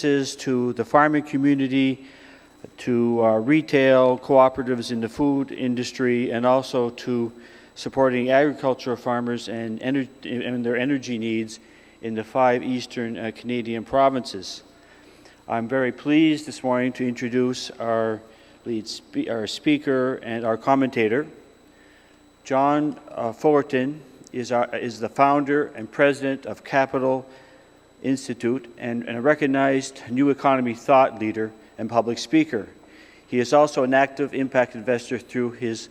to the farming community, to retail cooperatives in the food industry, and also to supporting agricultural farmers and their energy needs in the 5 eastern Canadian provinces. I'm very pleased this morning to introduce our speaker and our commentator. John Fullerton is the founder and president of Capital Institute and a recognized new economy thought leader and public speaker. He is also an active impact investor through his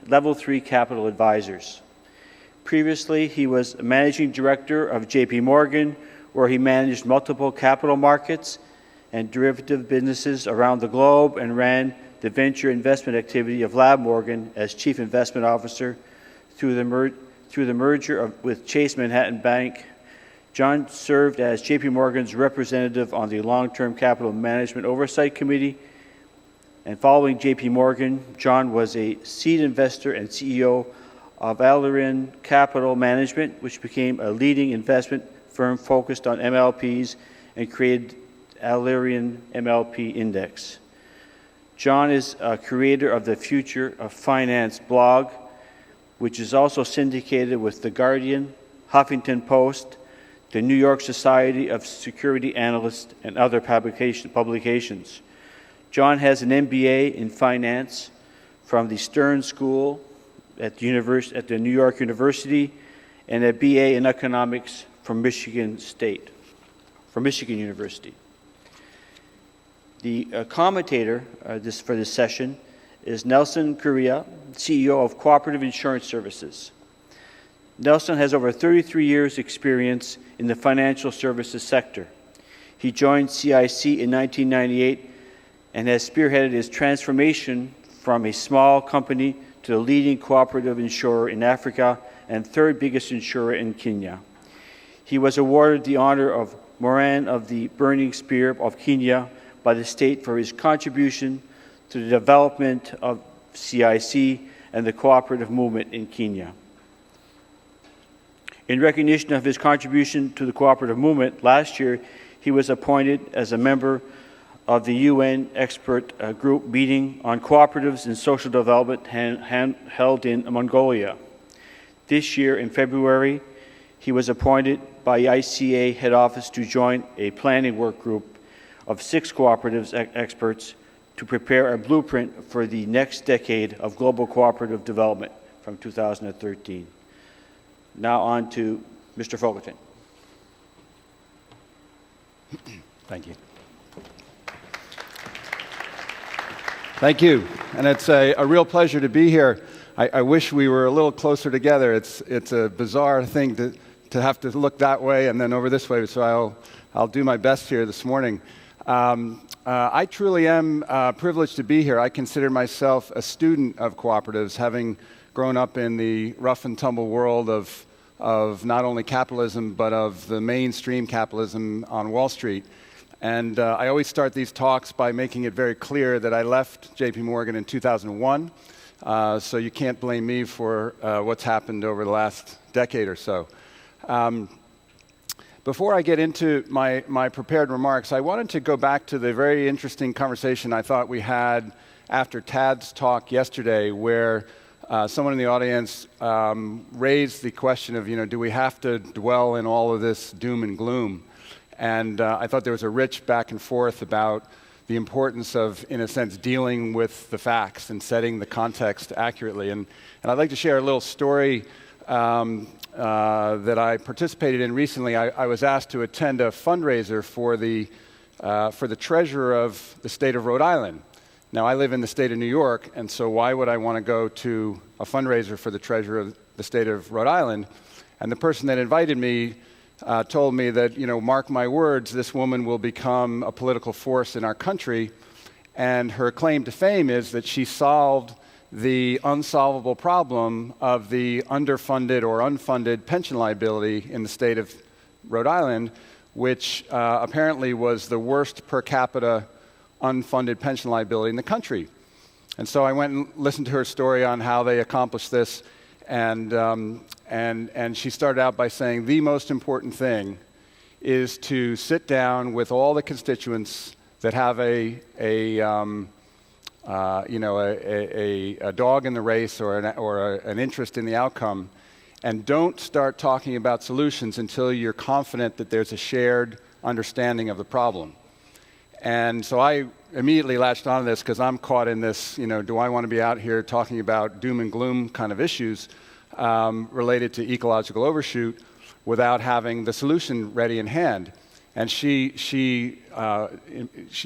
Level 3 Capital Advisors. Previously, he was managing director of JP Morgan, where he managed multiple capital markets and derivative businesses around the globe and ran the venture investment activity of Lab Morgan as chief investment officer through the merger with Chase Manhattan Bank. John served as JP Morgan's representative on the Long-Term Capital Management Oversight Committee. And following JP Morgan, John was a seed investor and CEO of Fullerton Capital Management, which became a leading investment firm focused on MLPs and created Fullerton MLP Index. John is a creator of the Future of Finance blog, which is also syndicated with The Guardian, Huffington Post, the New York Society of Security Analysts, and other publications. John has an MBA in finance from the Stern School at the New York University and a BA in economics from Michigan University. The commentator for this session is Nelson Correa, CEO of Cooperative Insurance Services. Nelson has over 33 years' experience in the financial services sector. He joined CIC in 1998 and has spearheaded his transformation from a small company to the leading cooperative insurer in Africa and third biggest insurer in Kenya. He was awarded the honor of Moran of the Burning Spear of Kenya by the state for his contribution to the development of CIC and the cooperative movement in Kenya. In recognition of his contribution to the cooperative movement, last year he was appointed as a member of the UN expert group meeting on cooperatives and social development held in Mongolia. This year, in February, he was appointed by ICA head office to join a planning work group of 6 cooperatives experts to prepare a blueprint for the next decade of global cooperative development from 2013. Now on to Mr. Fullerton. Thank you. Thank you, and it's a real pleasure to be here. I wish we were a little closer together. It's a bizarre thing to have to look that way and then over this way, so I'll do my best here this morning. I truly am privileged to be here. I consider myself a student of cooperatives, having grown up in the rough and tumble world of not only capitalism, but of the mainstream capitalism on Wall Street. And I always start these talks by making it very clear that I left JP Morgan in 2001, so you can't blame me for what's happened over the last decade or so. Before I get into my prepared remarks, I wanted to go back to the very interesting conversation I thought we had after Tad's talk yesterday, where someone in the audience raised the question of, do we have to dwell in all of this doom and gloom? And I thought there was a rich back and forth about the importance of, in a sense, dealing with the facts and setting the context accurately. And I'd like to share a little story that I participated in recently. I was asked to attend a fundraiser for the treasurer of the state of Rhode Island. Now, I live in the state of New York, and so why would I want to go to a fundraiser for the treasurer of the state of Rhode Island? And the person that invited me told me that, mark my words, this woman will become a political force in our country, and her claim to fame is that she solved the unsolvable problem of the underfunded or unfunded pension liability in the state of Rhode Island, which apparently was the worst per capita unfunded pension liability in the country. And so I went and listened to her story on how they accomplished this, and she started out by saying the most important thing is to sit down with all the constituents that have a dog in the race or an interest in the outcome, and don't start talking about solutions until you're confident that there's a shared understanding of the problem. And so I immediately latched onto this because I'm caught in this, do I want to be out here talking about doom and gloom kind of issues related to ecological overshoot without having the solution ready in hand. And she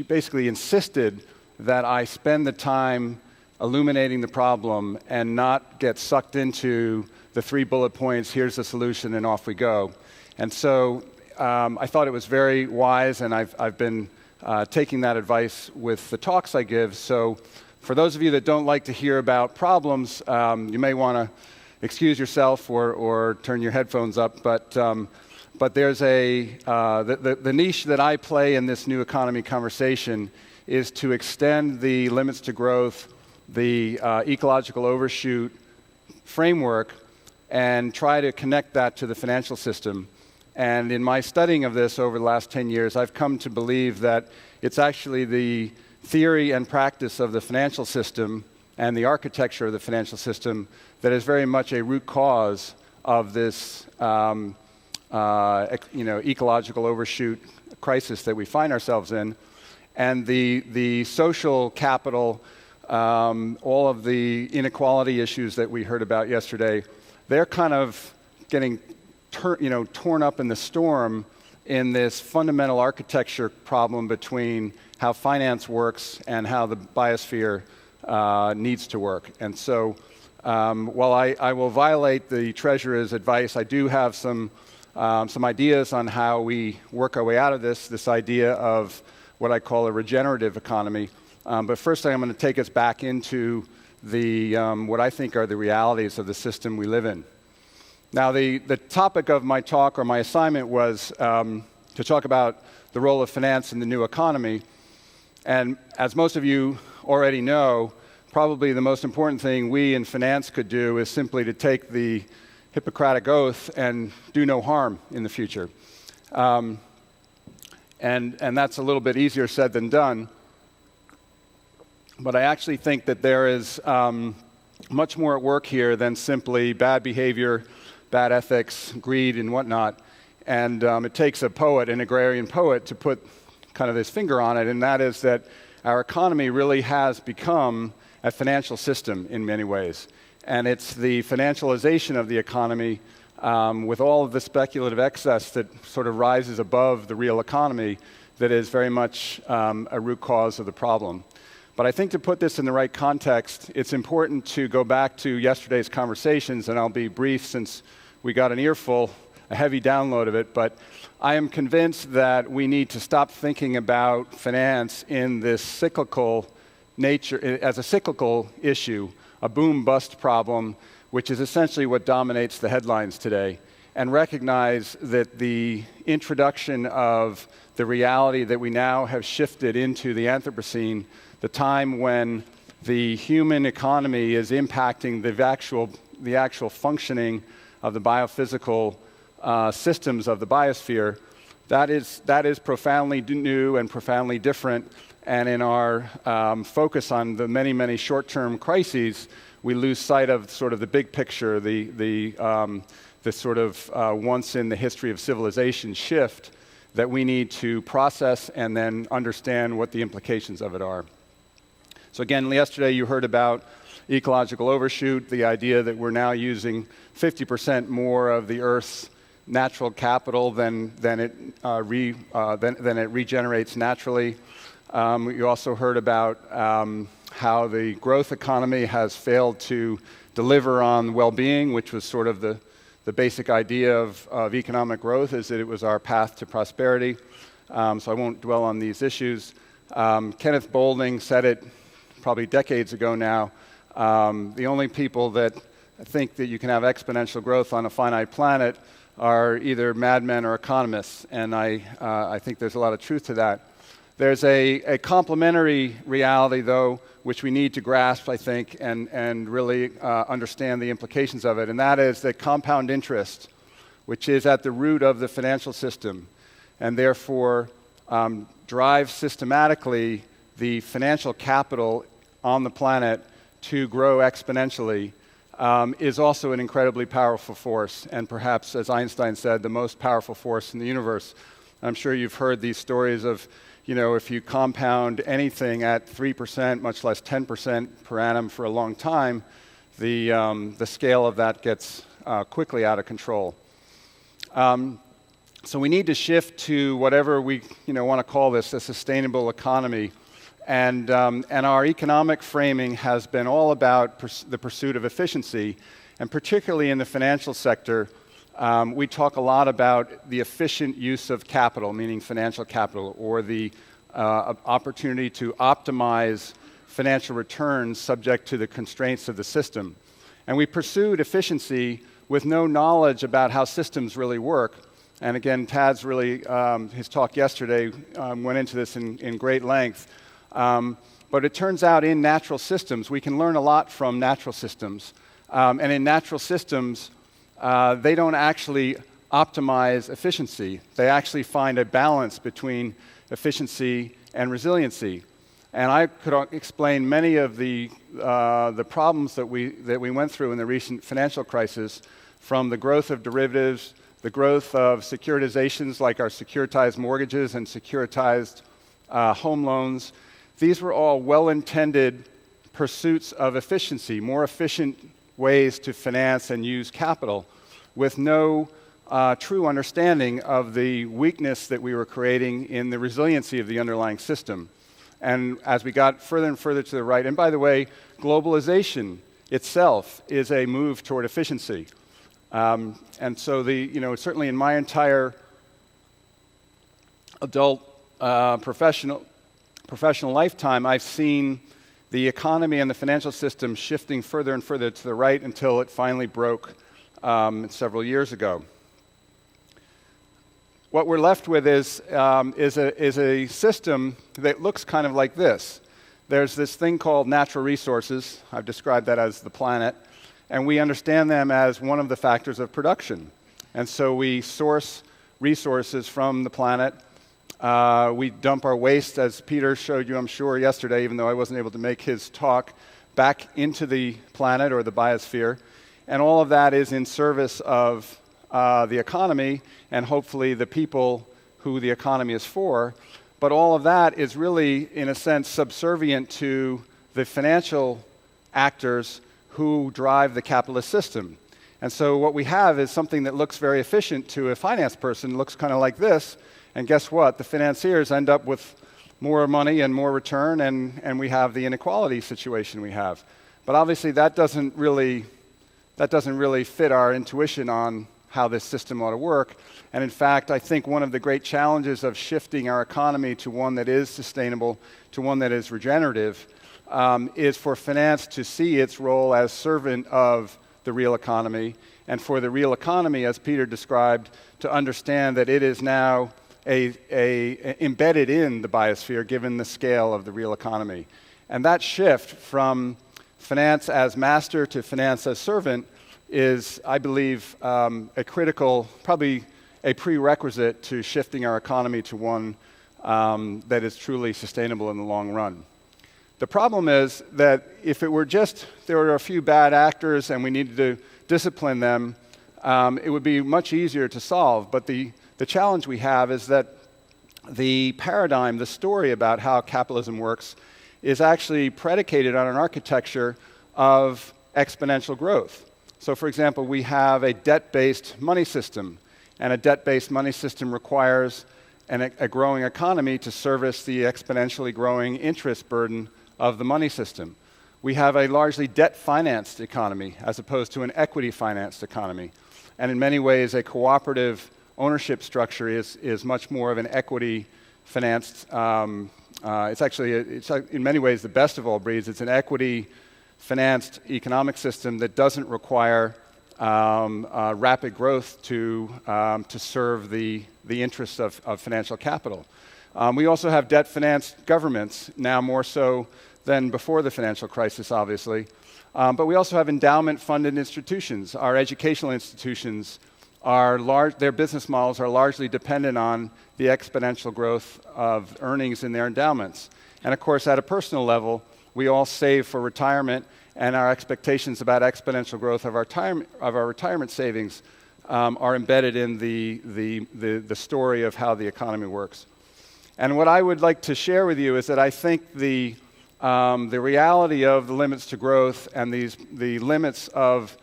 basically insisted that I spend the time illuminating the problem and not get sucked into the 3 bullet points, here's the solution, and off we go. And so I thought it was very wise, and I've been taking that advice with the talks I give. So for those of you that don't like to hear about problems, you may want to excuse yourself or turn your headphones up. But there's the niche that I play in this new economy conversation is to extend the limits to growth, the ecological overshoot framework, and try to connect that to the financial system. And in my studying of this over the last 10 years, I've come to believe that it's actually the theory and practice of the financial system and the architecture of the financial system that is very much a root cause of this ecological overshoot crisis that we find ourselves in. And the social capital, all of the inequality issues that we heard about yesterday, they're kind of getting torn up in the storm in this fundamental architecture problem between how finance works and how the biosphere needs to work. And so while I will violate the Treasurer's advice, I do have some ideas on how we work our way out of this idea of what I call a regenerative economy. But first I'm going to take us back into what I think are the realities of the system we live in. Now, the topic of my talk or my assignment was to talk about the role of finance in the new economy. And as most of you already know, probably the most important thing we in finance could do is simply to take the Hippocratic Oath and do no harm in the future. And that's a little bit easier said than done. But I actually think that there is much more at work here than simply bad behavior, bad ethics, greed, and whatnot. And it takes a poet, an agrarian poet, to put kind of his finger on it, and that is that our economy really has become a financial system in many ways. And it's the financialization of the economy with all of the speculative excess that sort of rises above the real economy that is very much a root cause of the problem. But I think to put this in the right context, it's important to go back to yesterday's conversations, and I'll be brief since we got an earful, a heavy download of it, but I am convinced that we need to stop thinking about finance in this cyclical nature, as a cyclical issue, a boom-bust problem, which is essentially what dominates the headlines today, and recognize that the introduction of the reality that we now have shifted into the Anthropocene, the time when the human economy is impacting the actual functioning of the biophysical systems of the biosphere, that is profoundly new and profoundly different. And in our focus on the many, many short-term crises, we lose sight of sort of the big picture, the sort of once in the history of civilization shift that we need to process and then understand what the implications of it are. So again, yesterday you heard about ecological overshoot, the idea that we're now using 50% more of the Earth's natural capital than it regenerates naturally. You also heard about how the growth economy has failed to deliver on well-being, which was sort of the basic idea of economic growth, is that it was our path to prosperity. So I won't dwell on these issues. Kenneth Boulding said it probably decades ago now. The only people that think that you can have exponential growth on a finite planet are either madmen or economists, and I think there's a lot of truth to that. There's a complementary reality, though, which we need to grasp, I think, and really understand the implications of it, and that is that compound interest, which is at the root of the financial system, and therefore drive systematically the financial capital on the planet to grow exponentially is also an incredibly powerful force, and perhaps, as Einstein said, the most powerful force in the universe. I'm sure you've heard these stories of, if you compound anything at 3%, much less 10% per annum for a long time, the scale of that gets quickly out of control. So we need to shift to whatever we want to call this, a sustainable economy. And our economic framing has been all about the pursuit of efficiency, and particularly in the financial sector, we talk a lot about the efficient use of capital, meaning financial capital, or the opportunity to optimize financial returns subject to the constraints of the system. And we pursued efficiency with no knowledge about how systems really work. And again, Tad's really, his talk yesterday went into this in great length. But it turns out in natural systems, we can learn a lot from natural systems. And in natural systems, they don't actually optimize efficiency. They actually find a balance between efficiency and resiliency. And I could explain many of the problems that we went through in the recent financial crisis, from the growth of derivatives, the growth of securitizations like our securitized mortgages and securitized home loans. These were all well-intended pursuits of efficiency, more efficient ways to finance and use capital, with no true understanding of the weakness that we were creating in the resiliency of the underlying system. And as we got further and further to the right, and by the way, globalization itself is a move toward efficiency. And so certainly in my entire adult professional lifetime, I've seen the economy and the financial system shifting further and further to the right until it finally broke several years ago. What we're left with is a system that looks kind of like this. There's this thing called natural resources. I've described that as the planet. And we understand them as one of the factors of production. And so we source resources from the planet. We dump our waste, as Peter showed you, I'm sure, yesterday, even though I wasn't able to make his talk, back into the planet or the biosphere. And all of that is in service of the economy and hopefully the people who the economy is for. But all of that is really, in a sense, subservient to the financial actors who drive the capitalist system. And so what we have is something that looks very efficient to a finance person, looks kind of like this. And guess what? The financiers end up with more money and more return, and we have the inequality situation we have. But obviously that doesn't really fit our intuition on how this system ought to work. And in fact, I think one of the great challenges of shifting our economy to one that is sustainable, to one that is regenerative, is for finance to see its role as servant of the real economy, and for the real economy, as Peter described, to understand that it is now embedded in the biosphere given the scale of the real economy. And that shift from finance as master to finance as servant is, I believe, a critical, probably a prerequisite to shifting our economy to one that is truly sustainable in the long run. The problem is that if it were just there were a few bad actors and we needed to discipline them, it would be much easier to solve. But the challenge we have is that the paradigm, the story about how capitalism works, is actually predicated on an architecture of exponential growth. So, for example, we have a debt-based money system, and a debt-based money system requires a growing economy to service the exponentially growing interest burden of the money system. We have a largely debt-financed economy as opposed to an equity-financed economy. And in many ways, a cooperative ownership structure is much more of an equity-financed. It's in many ways the best of all breeds. It's an equity-financed economic system that doesn't require rapid growth to serve the interests of financial capital. We also have debt-financed governments, now more so than before the financial crisis, obviously. But we also have endowment-funded institutions. Our educational institutions their business models are largely dependent on the exponential growth of earnings in their endowments. And of course, at a personal level, we all save for retirement, and our expectations about exponential growth of our retirement savings are embedded in the story of how the economy works. And what I would like to share with you is that I think the reality of the limits to growth and the limits of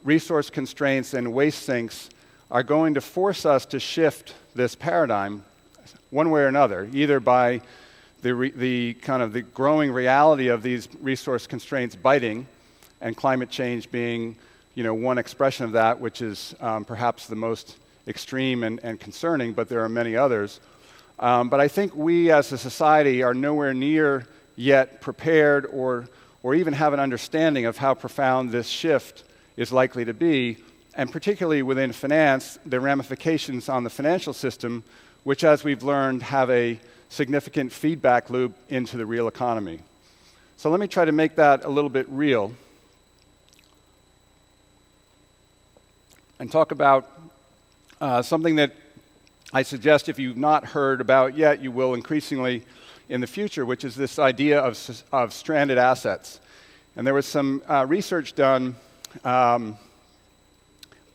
resource constraints and waste sinks are going to force us to shift this paradigm one way or another, either by the kind of the growing reality of these resource constraints biting, and climate change being, one expression of that, which is perhaps the most extreme and concerning, but there are many others. But I think we as a society are nowhere near yet prepared or even have an understanding of how profound this shift is likely to be, and particularly within finance, the ramifications on the financial system, which, as we've learned, have a significant feedback loop into the real economy. So let me try to make that a little bit real and talk about something that I suggest if you've not heard about yet, you will increasingly in the future, which is this idea of stranded assets. And there was some research done by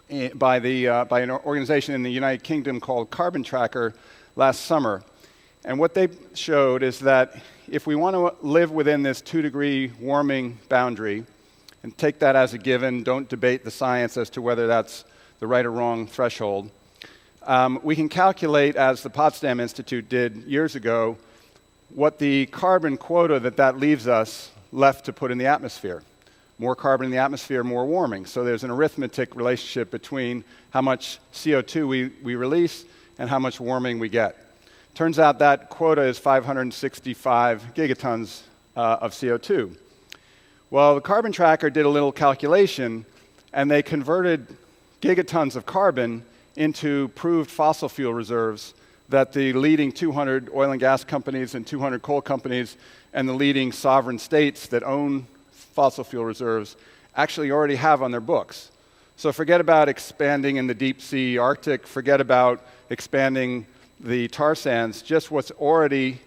an organization in the United Kingdom called Carbon Tracker last summer. And what they showed is that if we want to live within this 2-degree warming boundary, and take that as a given, don't debate the science as to whether that's the right or wrong threshold, we can calculate, as the Potsdam Institute did years ago, what the carbon quota that leaves us left to put in the atmosphere. More carbon in the atmosphere, more warming. So there's an arithmetic relationship between how much CO2 we release and how much warming we get. Turns out that quota is 565 gigatons of CO2. Well, the Carbon Tracker did a little calculation, and they converted gigatons of carbon into proved fossil fuel reserves that the leading 200 oil and gas companies and 200 coal companies and the leading sovereign states that own fossil fuel reserves actually already have on their books. So forget about expanding in the deep sea Arctic, forget about expanding the tar sands, just what's already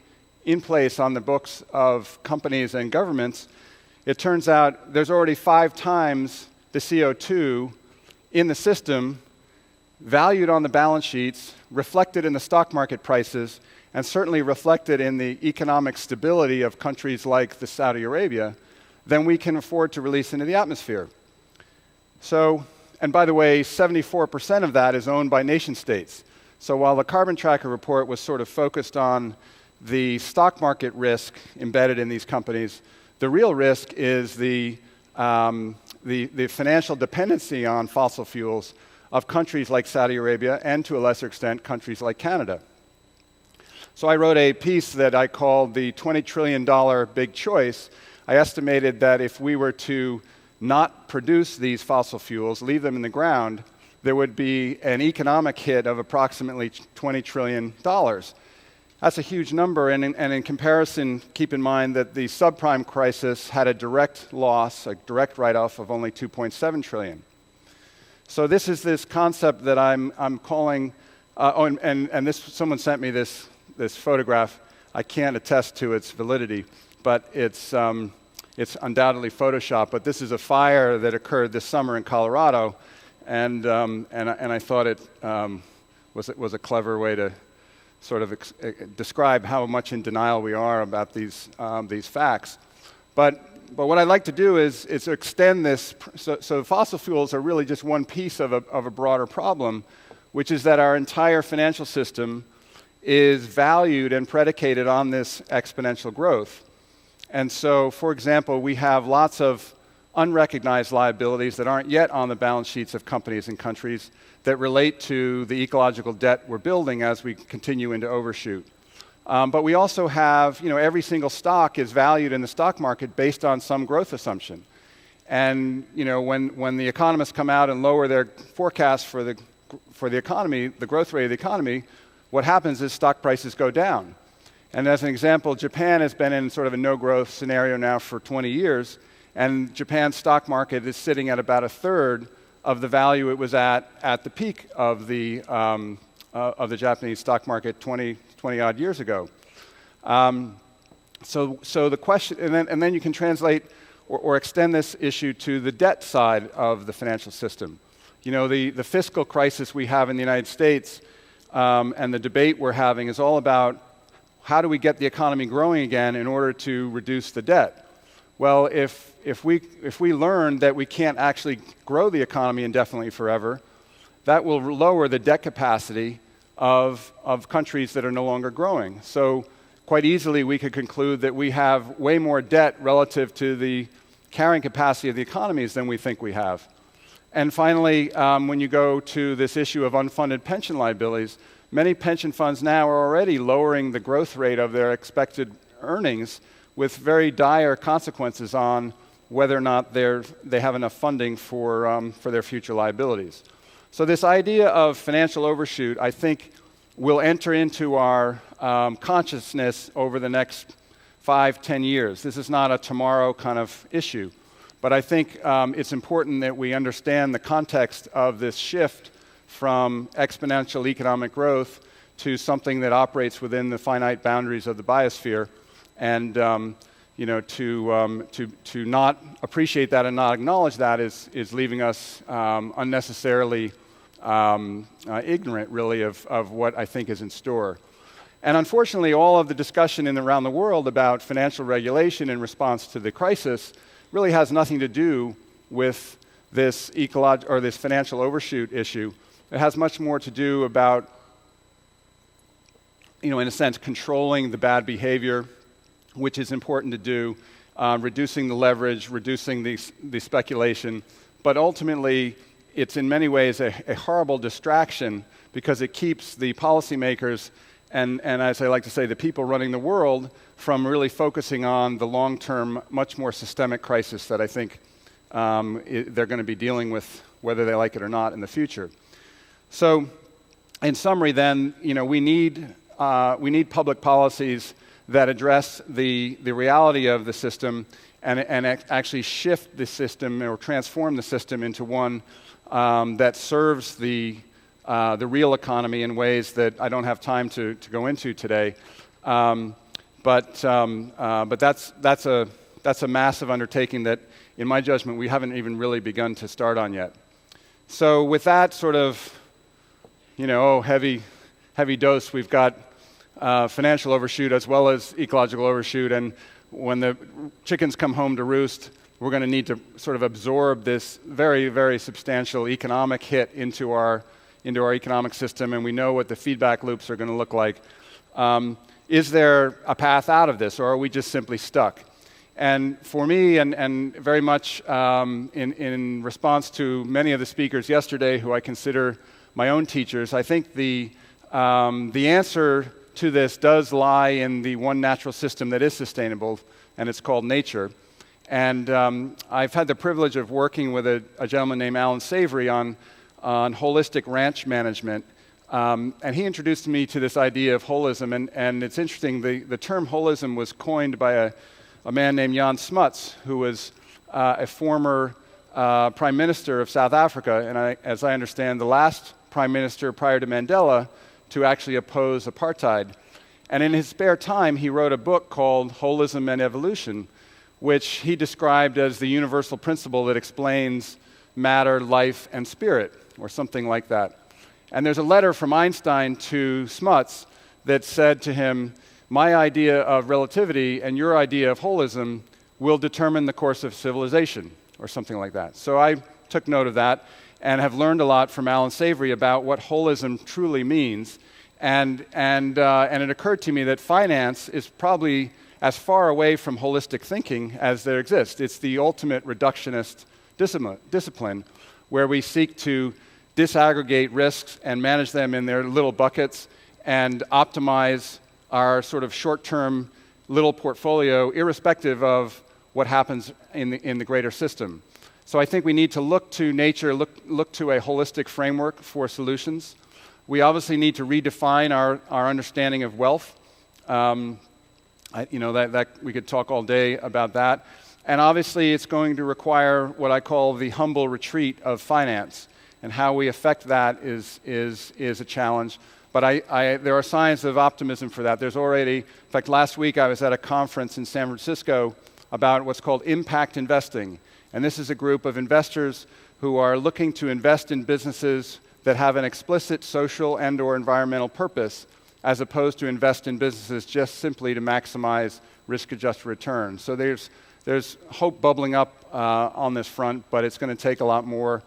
in place on the books of companies and governments. It turns out there's already 5 times the CO2 in the system, valued on the balance sheets, reflected in the stock market prices, and certainly reflected in the economic stability of countries like Saudi Arabia, than we can afford to release into the atmosphere. So, and by the way, 74% of that is owned by nation states. So while the Carbon Tracker report was sort of focused on the stock market risk embedded in these companies, the real risk is the financial dependency on fossil fuels of countries like Saudi Arabia and, to a lesser extent, countries like Canada. So I wrote a piece that I called the $20 trillion big choice. I estimated that if we were to not produce these fossil fuels, leave them in the ground, there would be an economic hit of approximately $20 trillion. That's a huge number, and in comparison, keep in mind that the subprime crisis had a direct loss, a direct write-off of only $2.7 trillion. So this is this concept that I'm calling, someone sent me this photograph. I can't attest to its validity, but it's undoubtedly Photoshop. But this is a fire that occurred this summer in Colorado, and I thought it was a clever way to sort of describe how much in denial we are about these facts. But what I'd like to do is extend this. So fossil fuels are really just one piece of a broader problem, which is that our entire financial system is valued and predicated on this exponential growth. And so, for example, we have lots of unrecognized liabilities that aren't yet on the balance sheets of companies and countries that relate to the ecological debt we're building as we continue into overshoot. But we also have, every single stock is valued in the stock market based on some growth assumption. And, when the economists come out and lower their forecast for the economy, the growth rate of the economy, what happens is stock prices go down. And as an example, Japan has been in sort of a no-growth scenario now for 20 years, and Japan's stock market is sitting at about a third of the value it was at the peak of the Japanese stock market 20 odd years ago. So the question, and then you can translate or extend this issue to the debt side of the financial system. You know, the fiscal crisis we have in the United States and the debate we're having is all about how do we get the economy growing again in order to reduce the debt. Well, if we learn that we can't actually grow the economy indefinitely forever, that will lower the debt capacity of countries that are no longer growing. So quite easily we could conclude that we have way more debt relative to the carrying capacity of the economies than we think we have. And finally, when you go to this issue of unfunded pension liabilities, many pension funds now are already lowering the growth rate of their expected earnings with very dire consequences on whether or not they have enough funding for their future liabilities. So this idea of financial overshoot, I think, will enter into our consciousness over the next 5-10 years. This is not a tomorrow kind of issue. But I think it's important that we understand the context of this shift from exponential economic growth to something that operates within the finite boundaries of the biosphere, and to not appreciate that and not acknowledge that is leaving us unnecessarily ignorant, really, of what I think is in store. And unfortunately, all of the discussion around the world about financial regulation in response to the crisis really has nothing to do with this this financial overshoot issue. It has much more to do about, in a sense, controlling the bad behavior, which is important to do, reducing the leverage, reducing the speculation. But ultimately, it's in many ways a horrible distraction because it keeps the policymakers and as I like to say, the people running the world from really focusing on the long-term, much more systemic crisis that I think they're going to be dealing with, whether they like it or not, in the future. So, in summary, then, we need public policies that address the reality of the system and actually shift the system or transform the system into one that serves the real economy in ways that I don't have time to go into today. But that's a massive undertaking that, in my judgment, we haven't even really begun to start on yet. So with that sort of, heavy dose, we've got financial overshoot as well as ecological overshoot, and when the chickens come home to roost, we're going to need to sort of absorb this very, very substantial economic hit into our economic system, and we know what the feedback loops are going to look like. Is there a path out of this, or are we just simply stuck? And for me, and very much in response to many of the speakers yesterday who I consider my own teachers, I think the answer to this does lie in the one natural system that is sustainable, and it's called nature. And I've had the privilege of working with a gentleman named Alan Savory on holistic ranch management. And he introduced me to this idea of holism. And it's interesting, the term holism was coined by a man named Jan Smuts, who was a former prime minister of South Africa, and as I understand, the last prime minister prior to Mandela to actually oppose apartheid. And in his spare time, he wrote a book called Holism and Evolution, which he described as the universal principle that explains matter, life, and spirit, or something like that. And there's a letter from Einstein to Smuts that said to him, my idea of relativity and your idea of holism will determine the course of civilization, or something like that. So I took note of that and have learned a lot from Alan Savory about what holism truly means. And it occurred to me that finance is probably as far away from holistic thinking as there exists. It's the ultimate reductionist discipline where we seek to disaggregate risks and manage them in their little buckets and optimize our sort of short-term little portfolio irrespective of what happens in the greater system. So I think we need to look to nature, look to a holistic framework for solutions. We obviously need to redefine our understanding of wealth. That we could talk all day about that. And obviously, it's going to require what I call the humble retreat of finance. And how we affect that is a challenge. But there are signs of optimism for that. There's already, in fact, last week I was at a conference in San Francisco about what's called impact investing. And this is a group of investors who are looking to invest in businesses that have an explicit social and/or environmental purpose, as opposed to invest in businesses just simply to maximize risk-adjusted return. So there's hope bubbling up on this front, but it's going to take a lot more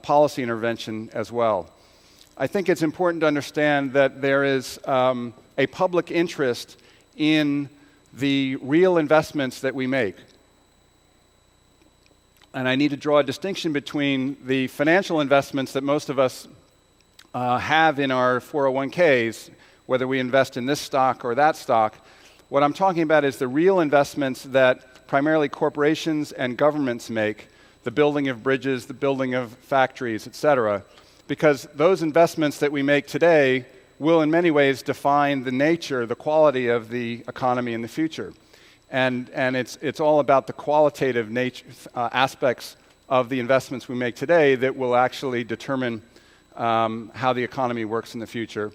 policy intervention as well. I think it's important to understand that there is a public interest in the real investments that we make. And I need to draw a distinction between the financial investments that most of us have in our 401ks, whether we invest in this stock or that stock. What I'm talking about is the real investments that primarily corporations and governments make, the building of bridges, the building of factories, et cetera, because those investments that we make today will in many ways define the nature, the quality of the economy in the future. And it's all about the qualitative aspects of the investments we make today that will actually determine how the economy works in the future.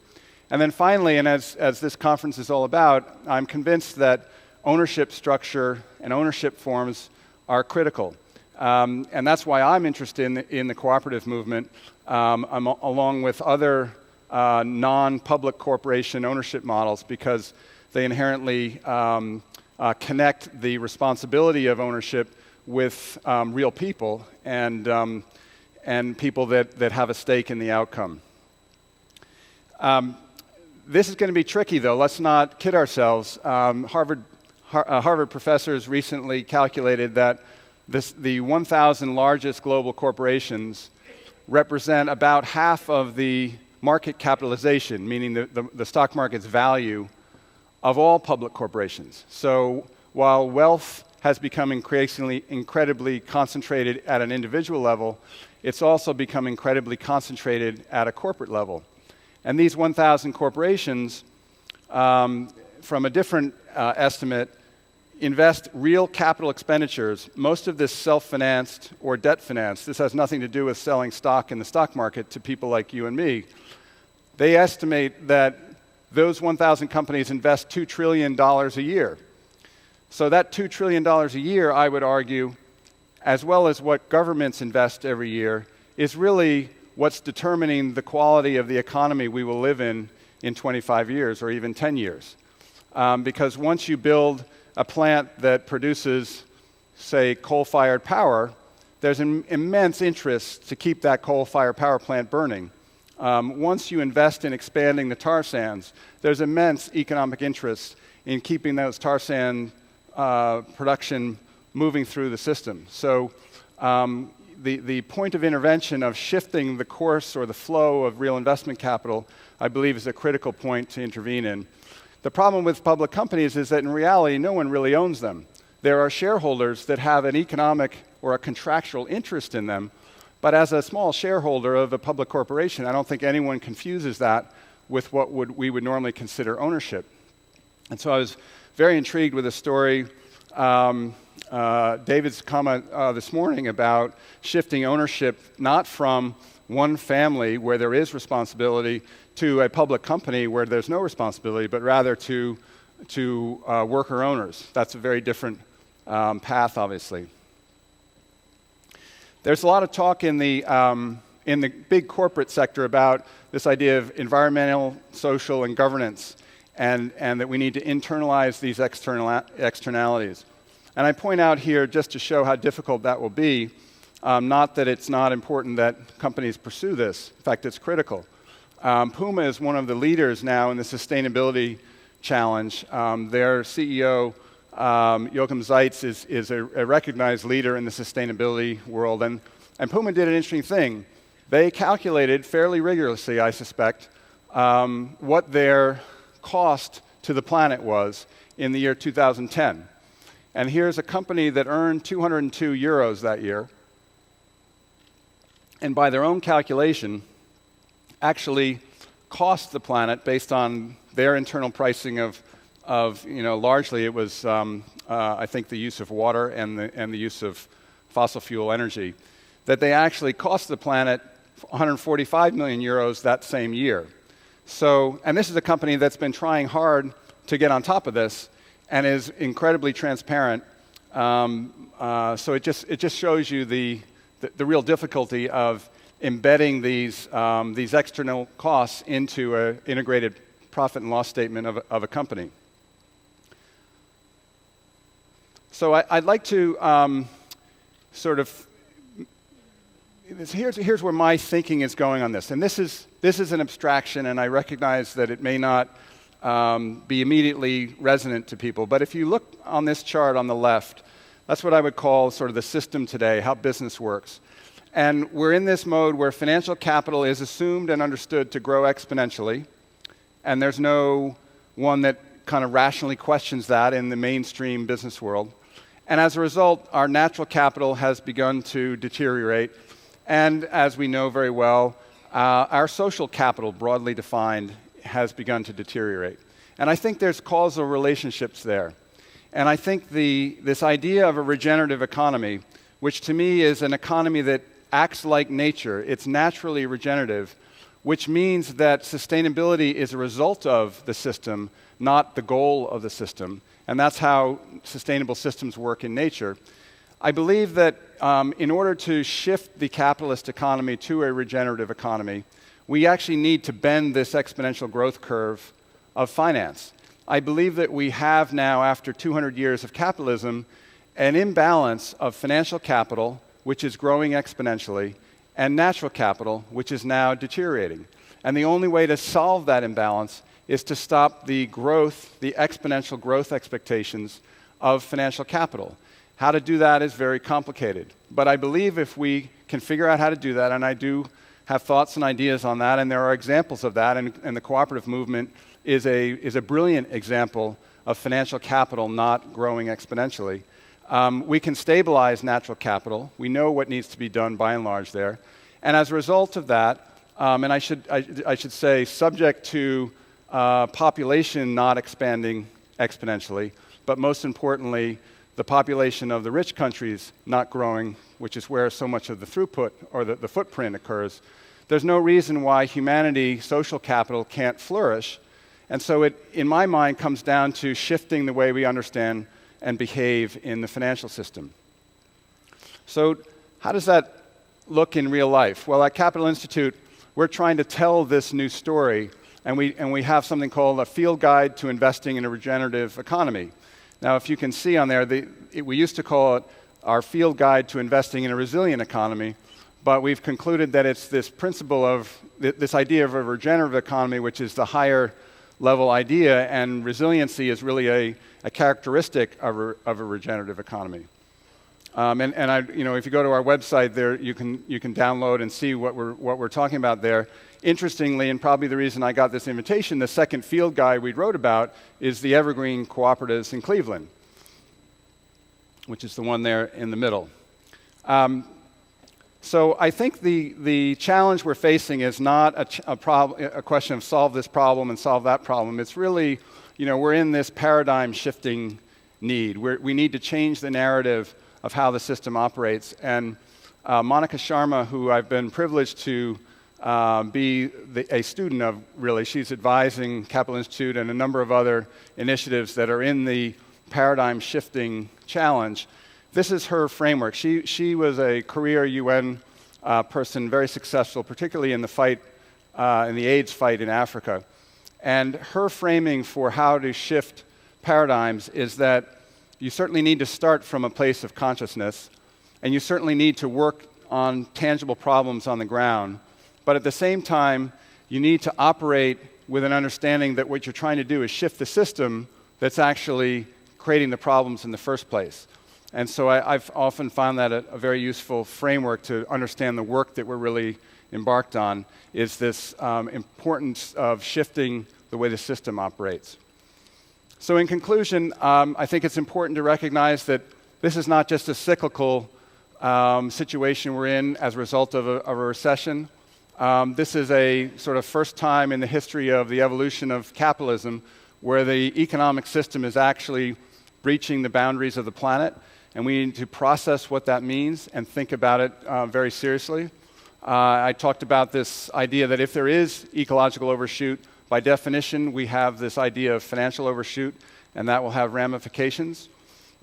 And then finally, and as this conference is all about, I'm convinced that ownership structure and ownership forms are critical. And that's why I'm interested in the cooperative movement, along with other non-public corporation ownership models, because they inherently connect the responsibility of ownership with real people and people that have a stake in the outcome. This is going to be tricky, though. Let's not kid ourselves. Harvard professors recently calculated that the 1,000 largest global corporations represent about half of the market capitalization, meaning the stock market's value of all public corporations. So while wealth has become incredibly concentrated at an individual level, it's also become incredibly concentrated at a corporate level. And these 1,000 corporations, from a different estimate, invest real capital expenditures, most of this self-financed or debt-financed. This has nothing to do with selling stock in the stock market to people like you and me. They estimate that those 1,000 companies invest $2 trillion a year. So that $2 trillion a year, I would argue, as well as what governments invest every year, is really what's determining the quality of the economy we will live in 25 years or even 10 years. Because once you build a plant that produces, say, coal-fired power, there's an immense interest to keep that coal-fired power plant burning. Once you invest in expanding the tar sands, there's immense economic interest in keeping those tar sand production moving through the system. So the point of intervention of shifting the course or the flow of real investment capital, I believe, is a critical point to intervene in. The problem with public companies is that in reality, no one really owns them. There are shareholders that have an economic or a contractual interest in them, but as a small shareholder of a public corporation, I don't think anyone confuses that with what we would normally consider ownership. And so I was very intrigued with a story, David's comment this morning about shifting ownership not from one family where there is responsibility to a public company where there's no responsibility, but rather to worker owners. That's a very different path, obviously. There's a lot of talk in the big corporate sector about this idea of environmental, social, and governance, and that we need to internalize these externalities. And I point out here, just to show how difficult that will be, not that it's not important that companies pursue this. In fact, it's critical. Puma is one of the leaders now in the sustainability challenge. Their CEO, Joachim Zeitz, is a recognized leader in the sustainability world. And Puma did an interesting thing. They calculated fairly rigorously, I suspect, what their cost to the planet was in the year 2010. And here's a company that earned 202 euros that year. And by their own calculation, actually cost the planet, based on their internal pricing of largely it was, I think, the use of water and the use of fossil fuel energy, that they actually cost the planet 145 million euros that same year. So, and this is a company that's been trying hard to get on top of this and is incredibly transparent. So it just shows you the real difficulty of embedding these external costs into an integrated profit and loss statement of a company. So I'd like to here's where my thinking is going on this. And this is an abstraction, and I recognize that it may not be immediately resonant to people. But if you look on this chart on the left, that's what I would call sort of the system today, how business works. And we're in this mode where financial capital is assumed and understood to grow exponentially, and there's no one that kind of rationally questions that in the mainstream business world. And as a result, our natural capital has begun to deteriorate. And as we know very well, our social capital, broadly defined, has begun to deteriorate. And I think there's causal relationships there. And I think this idea of a regenerative economy, which to me is an economy that acts like nature, it's naturally regenerative, which means that sustainability is a result of the system, not the goal of the system. And that's how sustainable systems work in nature. I believe that in order to shift the capitalist economy to a regenerative economy, we actually need to bend this exponential growth curve of finance. I believe that we have now, after 200 years of capitalism, an imbalance of financial capital, which is growing exponentially, and natural capital, which is now deteriorating. And the only way to solve that imbalance is to stop the growth, the exponential growth expectations of financial capital. How to do that is very complicated. But I believe if we can figure out how to do that, and I do have thoughts and ideas on that, and there are examples of that, and the cooperative movement is a brilliant example of financial capital not growing exponentially. We can stabilize natural capital. We know what needs to be done by and large there. And as a result of that, and I should say subject to population not expanding exponentially, but most importantly, the population of the rich countries not growing, which is where so much of the throughput or the footprint occurs, there's no reason why humanity, social capital, can't flourish. And so it, in my mind, comes down to shifting the way we understand and behave in the financial system. So how does that look in real life? Well, at Capital Institute, we're trying to tell this new story, and we have something called a field guide to investing in a regenerative economy. Now, if you can see on there, we used to call it our field guide to investing in a resilient economy, but we've concluded that it's this principle of this idea of a regenerative economy, which is the higher level idea, and resiliency is really a characteristic of a regenerative economy. If you go to our website, there you can download and see what we're talking about there. Interestingly, and probably the reason I got this invitation, the second field guide we wrote about is the Evergreen Cooperatives in Cleveland, which is the one there in the middle. So I think the challenge we're facing is not a question of solve this problem and solve that problem. It's really, we're in this paradigm shifting need. We need to change the narrative of how the system operates. And Monica Sharma, who I've been privileged to be a student of, really, she's advising Capital Institute and a number of other initiatives that are in the paradigm shifting challenge. This is her framework. She was a career UN person, very successful, particularly in the fight, in the AIDS fight in Africa. And her framing for how to shift paradigms is that you certainly need to start from a place of consciousness, and you certainly need to work on tangible problems on the ground. But at the same time, you need to operate with an understanding that what you're trying to do is shift the system that's actually creating the problems in the first place. And so I've often found that a very useful framework to understand the work that we're really embarked on, is this importance of shifting the way the system operates. So in conclusion, I think it's important to recognize that this is not just a cyclical situation we're in as a result of a recession. This is a sort of first time in the history of the evolution of capitalism where the economic system is actually breaching the boundaries of the planet, and we need to process what that means and think about it very seriously. I talked about this idea that if there is ecological overshoot, by definition, we have this idea of financial overshoot, and that will have ramifications.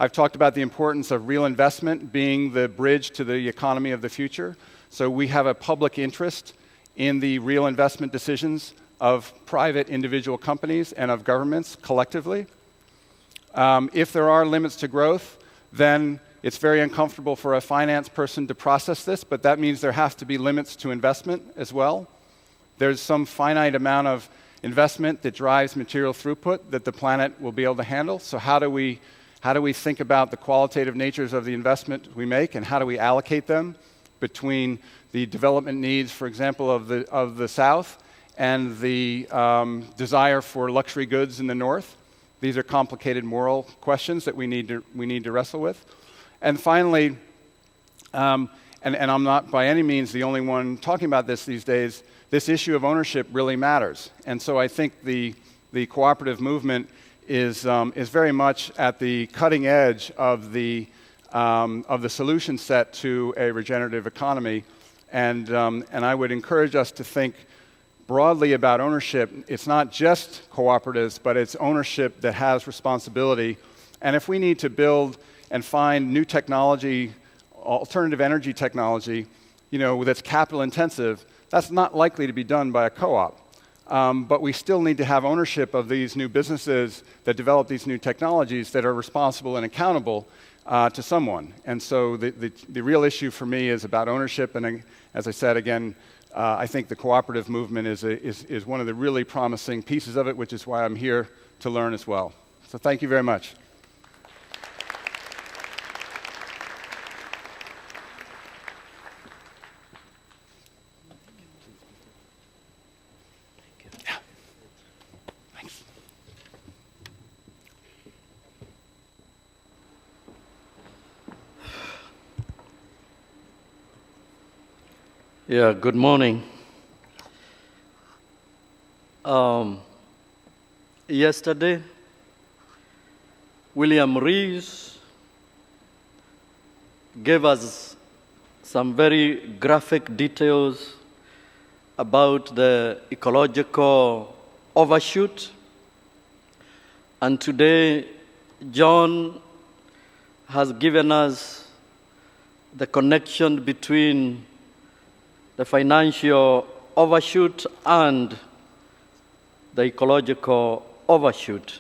I've talked about the importance of real investment being the bridge to the economy of the future. So we have a public interest in the real investment decisions of private individual companies and of governments collectively. If there are limits to growth, then it's very uncomfortable for a finance person to process this, but that means there have to be limits to investment as well. There's some finite amount of investment that drives material throughput that the planet will be able to handle. So how do we think about the qualitative natures of the investment we make, and how do we allocate them between the development needs, for example, of the South and the desire for luxury goods in the North? These are complicated moral questions that we need to wrestle with. And finally, and I'm not by any means the only one talking about this these days, this issue of ownership really matters. And so I think the cooperative movement is very much at the cutting edge of the solution set to a regenerative economy. And I would encourage us to think broadly about ownership. It's not just cooperatives, but it's ownership that has responsibility. And if we need to build and find new technology, alternative energy technology, that's capital intensive, that's not likely to be done by a co-op. But we still need to have ownership of these new businesses that develop these new technologies that are responsible and accountable to someone. And so the real issue for me is about ownership. And as I said, again, I think the cooperative movement is one of the really promising pieces of it, which is why I'm here to learn as well. So thank you very much. Yeah, good morning. Yesterday, William Rees gave us some very graphic details about the ecological overshoot. And today, John has given us the connection between the financial overshoot and the ecological overshoot.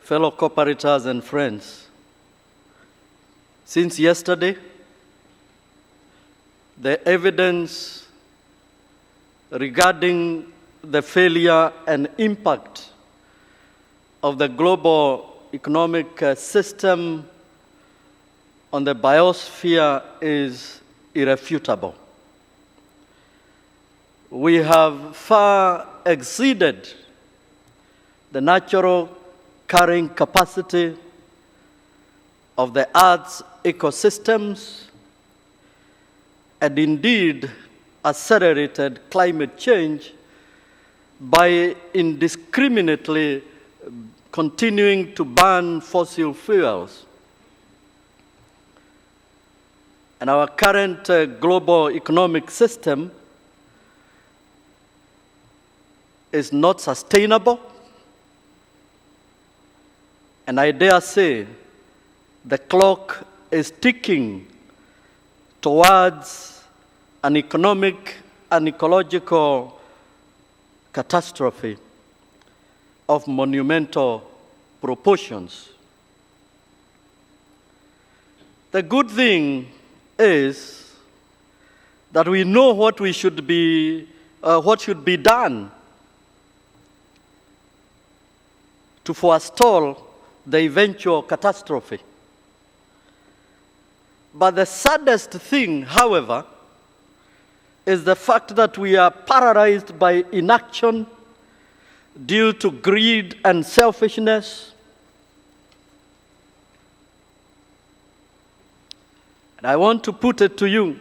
Fellow cooperators and friends, since yesterday, the evidence regarding the failure and impact of the global economic system on the biosphere is irrefutable. We have far exceeded the natural carrying capacity of the Earth's ecosystems, and indeed accelerated climate change by indiscriminately continuing to burn fossil fuels. And our current global economic system is not sustainable. And I dare say the clock is ticking towards an economic and ecological catastrophe of monumental proportions. The good thing is that we know what should be done to forestall the eventual catastrophe. But the saddest thing, however, is the fact that we are paralyzed by inaction due to greed and selfishness. And I want to put it to you,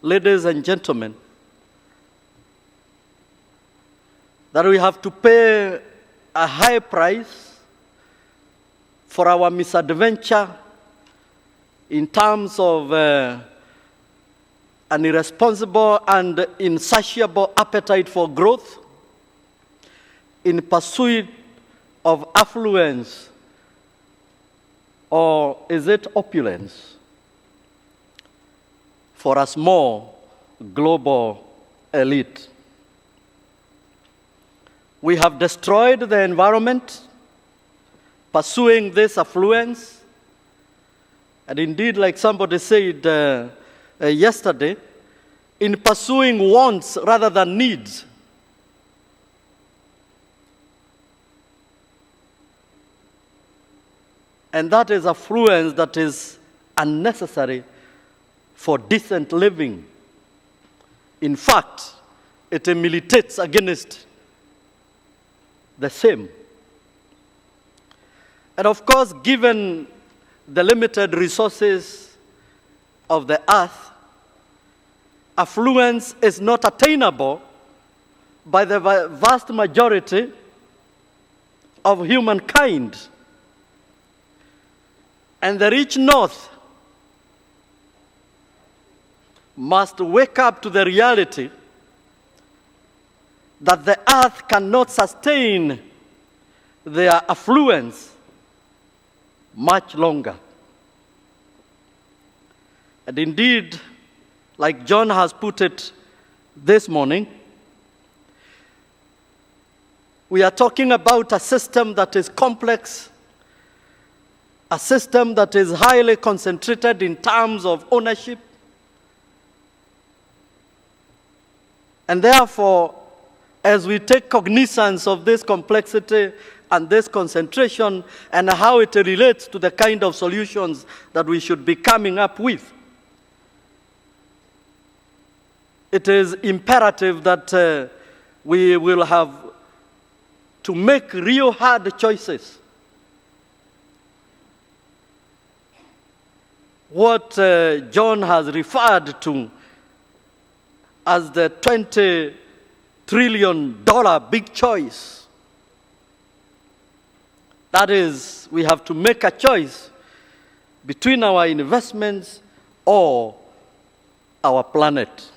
ladies and gentlemen, that we have to pay a high price for our misadventure in terms of an irresponsible and insatiable appetite for growth in pursuit of affluence, or is it opulence for a small global elite? We have destroyed the environment pursuing this affluence. And indeed, like somebody said yesterday, in pursuing wants rather than needs. And that is affluence that is unnecessary for decent living. In fact, it militates against the same. And of course, given the limited resources of the earth, affluence is not attainable by the vast majority of humankind. And the rich North must wake up to the reality that the earth cannot sustain their affluence much longer. And indeed, like John has put it this morning, we are talking about a system that is complex, a system that is highly concentrated in terms of ownership. And therefore, as we take cognizance of this complexity and this concentration and how it relates to the kind of solutions that we should be coming up with, it is imperative that we will have to make real hard choices. What John has referred to as the $20 trillion big choice. That is, we have to make a choice between our investments or our planet.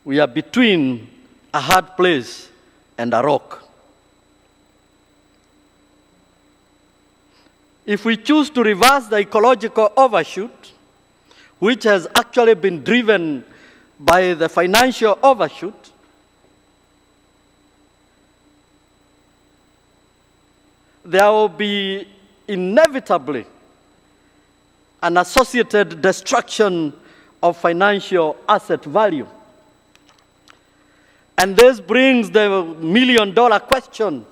We are between a hard place and a rock. If we choose to reverse the ecological overshoot, which has actually been driven by the financial overshoot, there will be inevitably an associated destruction of financial asset value. And this brings the million-dollar question.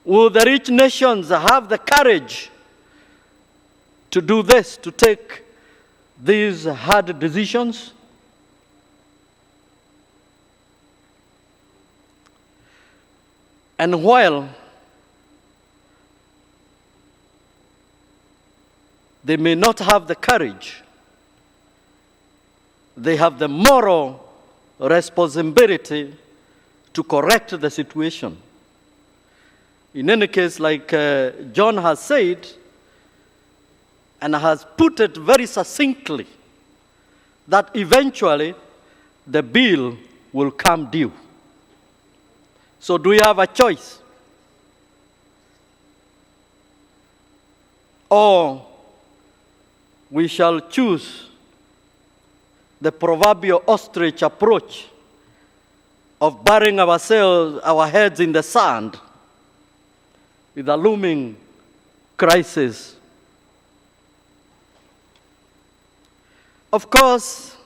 Will the rich nations have the courage to do this, to take these hard decisions? And while they may not have the courage, they have the moral responsibility to correct the situation. In any case, like John has said, and has put it very succinctly, that eventually the bill will come due. So do we have a choice? Or we shall choose the proverbial ostrich approach of burying our heads in the sand with a looming crisis. Of course,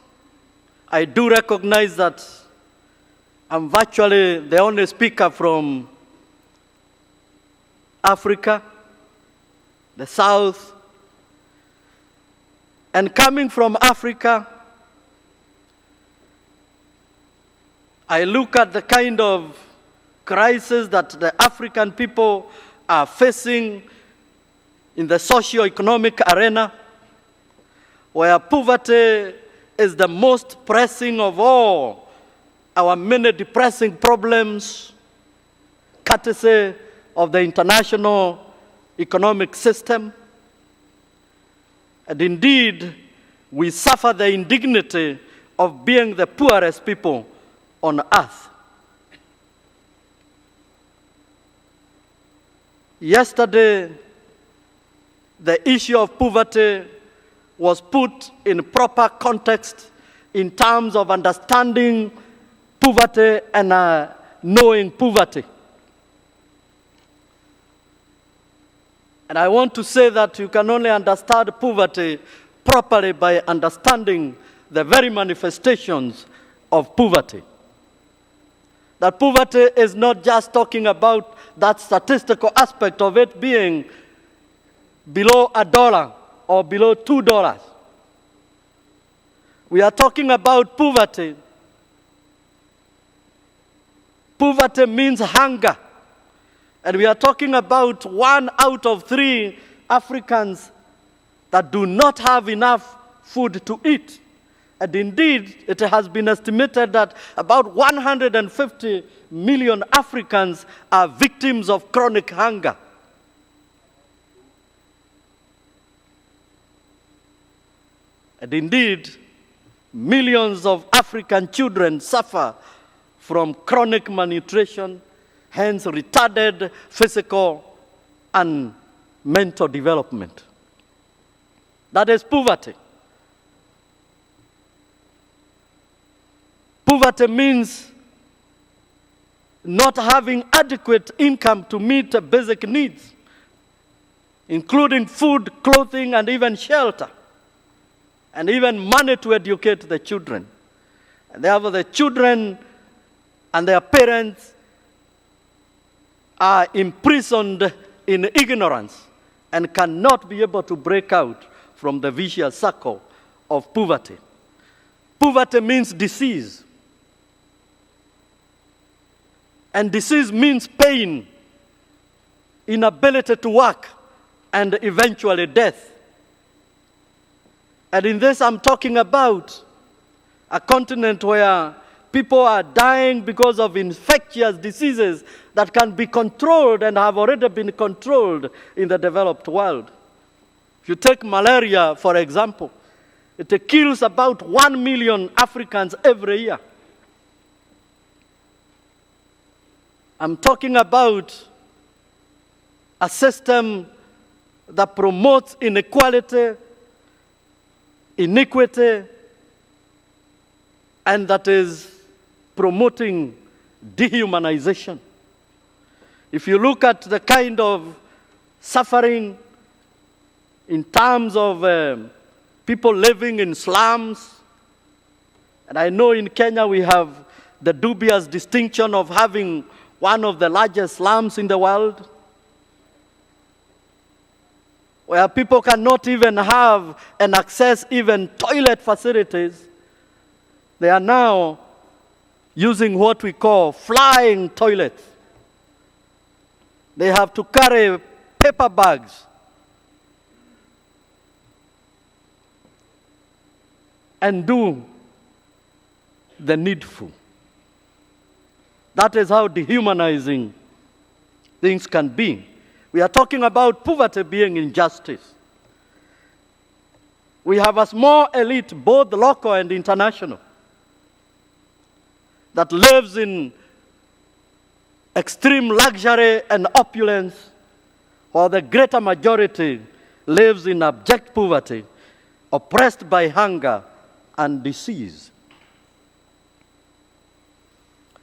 I do recognize that I'm virtually the only speaker from Africa, the South. And coming from Africa, I look at the kind of crisis that the African people are facing in the socio-economic arena, where poverty is the most pressing of all our many depressing problems, courtesy of the international economic system. And indeed, we suffer the indignity of being the poorest people on earth. Yesterday, the issue of poverty was put in proper context in terms of understanding poverty and knowing poverty. And I want to say that you can only understand poverty properly by understanding the very manifestations of poverty. That poverty is not just talking about that statistical aspect of it being below $1 or below $2. We are talking about poverty. Poverty means hunger. And we are talking about 1 out of 3 Africans that do not have enough food to eat. And indeed, it has been estimated that about 150 million Africans are victims of chronic hunger. And indeed, millions of African children suffer from chronic malnutrition, hence retarded physical and mental development. That is poverty. Poverty means not having adequate income to meet basic needs, including food, clothing, and even shelter, and even money to educate the children. And therefore, the children and their parents are imprisoned in ignorance and cannot be able to break out from the vicious circle of poverty. Poverty means disease. And disease means pain, inability to work, and eventually death. And in this, I'm talking about a continent where people are dying because of infectious diseases that can be controlled and have already been controlled in the developed world. If you take malaria, for example, it kills about 1 million Africans every year. I'm talking about a system that promotes inequality, iniquity, and that is promoting dehumanization. If you look at the kind of suffering in terms of people living in slums, and I know in Kenya we have the dubious distinction of having one of the largest slums in the world, where people cannot even have and access even toilet facilities. They are now using what we call flying toilets. They have to carry paper bags and do the needful. That is how dehumanizing things can be. We are talking about poverty being injustice. We have a small elite, both local and international, that lives in extreme luxury and opulence, while the greater majority lives in abject poverty, oppressed by hunger and disease.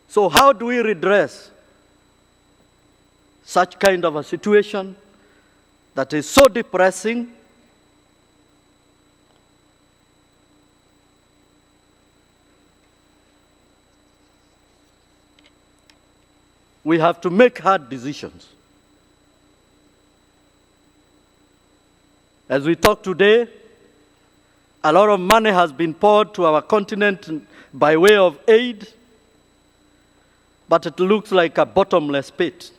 So how do we redress such kind of a situation that is so depressing? We have to make hard decisions. As we talk today, a lot of money has been poured to our continent by way of aid, but it looks like a bottomless pit.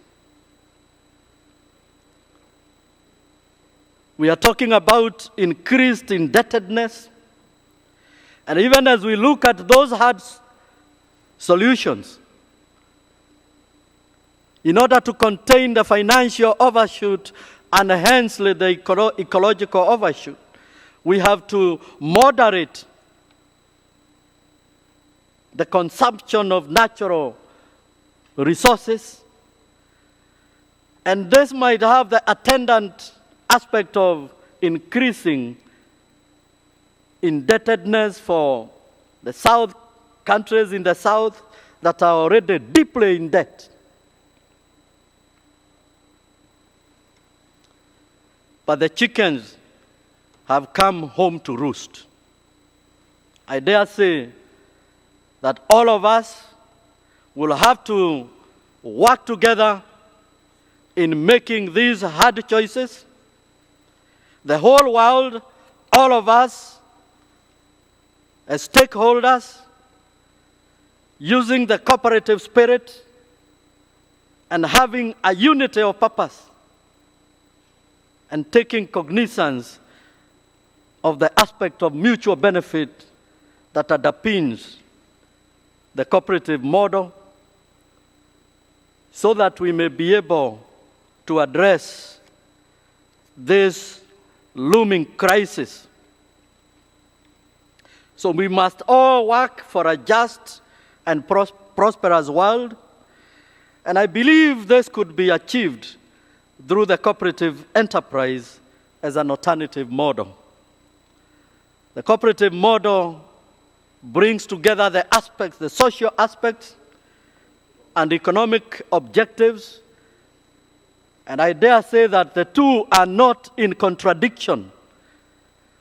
We are talking about increased indebtedness. And even as we look at those hard solutions in order to contain the financial overshoot and hence the ecological overshoot. We have to moderate the consumption of natural resources, and this might have the attendant aspect of increasing indebtedness for the South, countries in the South that are already deeply in debt. But the chickens have come home to roost. I dare say that all of us will have to work together in making these hard choices. The whole world, all of us, as stakeholders, using the cooperative spirit and having a unity of purpose and taking cognizance of the aspect of mutual benefit that underpins the cooperative model, so that we may be able to address this looming crisis. So we must all work for a just and prosperous world, and I believe this could be achieved through the cooperative enterprise as an alternative model. The cooperative model brings together the aspects, the social aspects, and economic objectives, and I dare say that the two are not in contradiction.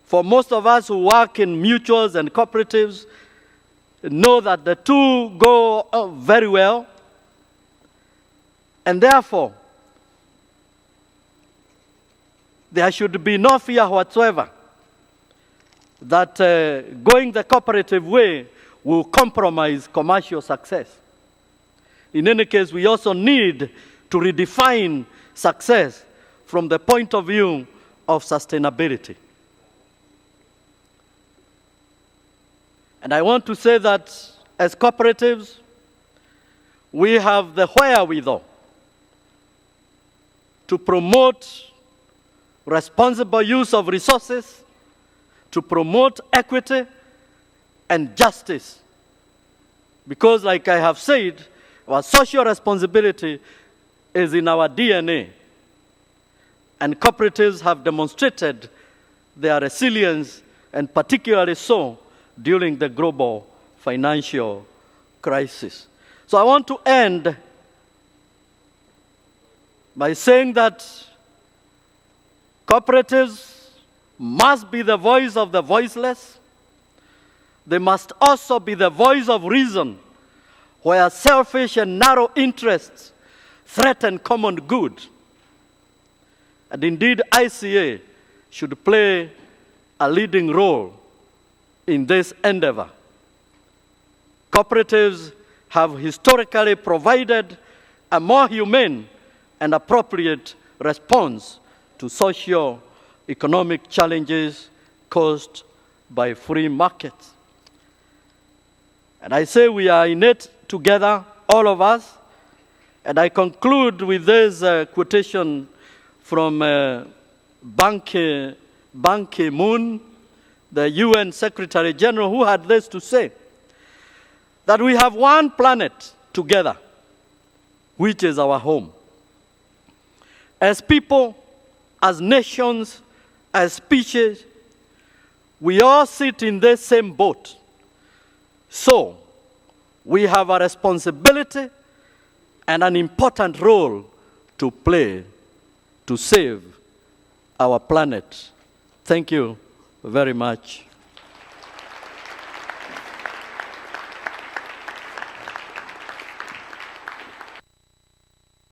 For most of us who work in mutuals and cooperatives know that the two go very well, and therefore there should be no fear whatsoever that going the cooperative way will compromise commercial success. In any case, we also need to redefine success from the point of view of sustainability. And I want to say that as cooperatives, we have the wherewithal to promote responsible use of resources, to promote equity and justice. Because, like I have said, our social responsibility is in our DNA. And cooperatives have demonstrated their resilience, and particularly so during the global financial crisis. So I want to end by saying that cooperatives must be the voice of the voiceless. They must also be the voice of reason, where selfish and narrow interests threaten common good. And indeed, ICA should play a leading role in this endeavor. Cooperatives have historically provided a more humane and appropriate response to socio-economic challenges caused by free markets. And I say we are in it together, all of us. And I conclude with this quotation from Ban Ki-moon, the UN Secretary General, who had this to say, that we have one planet together, which is our home. As people, as nations, as species, we all sit in this same boat. So, we have a responsibility and an important role to play to save our planet. Thank you very much.